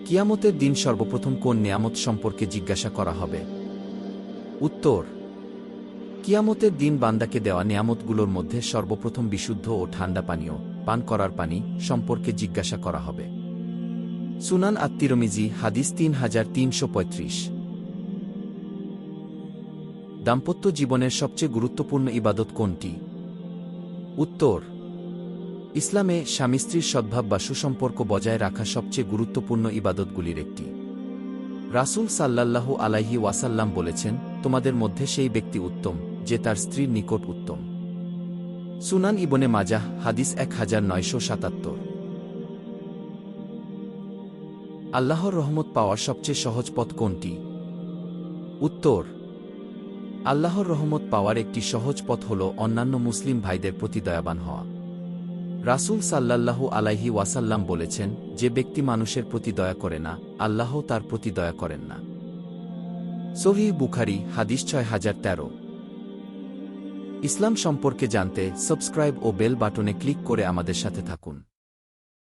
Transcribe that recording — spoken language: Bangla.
কিয়ামতের দিন সর্বপ্রথম কোন নিয়ামত সম্পর্কে জিজ্ঞাসা করা হবে? উত্তর: কিয়ামতের দিন বান্দাকে দেওয়া নিয়ামতগুলোর মধ্যে সর্বপ্রথম বিশুদ্ধ ও ঠান্ডা পানীয়, পান করার পানি সম্পর্কে জিজ্ঞাসা করা হবে। সুনান আত-তিরমিজি, হাদিস 3335। দাম্পত্য জীবনের সবচেয়ে গুরুত্বপূর্ণ ইবাদত কোনটি? উত্তর: ইসলামে স্বামী স্ত্রীর সদ্ভাব বা সুসম্পর্ক বজায় রাখা সবচেয়ে গুরুত্বপূর্ণ ইবাদতগুলির একটি। রাসূল সাল্লাল্লাহু আলাইহি ওয়াসাল্লাম বলেছেন, তোমাদের মধ্যে সেই ব্যক্তি উত্তম, যে তার স্ত্রীর নিকট উত্তম। সুনান ইবনে মাজাহ, হাদিস 1977। আল্লাহর রহমত পাওয়ার সবচেয়ে সহজ পথ কোনটি? উত্তর: আল্লাহর রহমত পাওয়ার একটি সহজ পথ হল অন্যান্য মুসলিম ভাইদের প্রতি দয়াবান হওয়া। রাসূল সাল্লাল্লাহু আলাইহি ওয়াসাল্লাম বলেছেন, যে ব্যক্তি মানুষের প্রতি দয়া করে না, আল্লাহও তার প্রতি দয়া করেন না। সহিহ বুখারী, হাদিস 6013। ইসলাম সম্পর্কে জানতে সাবস্ক্রাইব ও বেল বাটনে ক্লিক করে আমাদের সাথে থাকুন।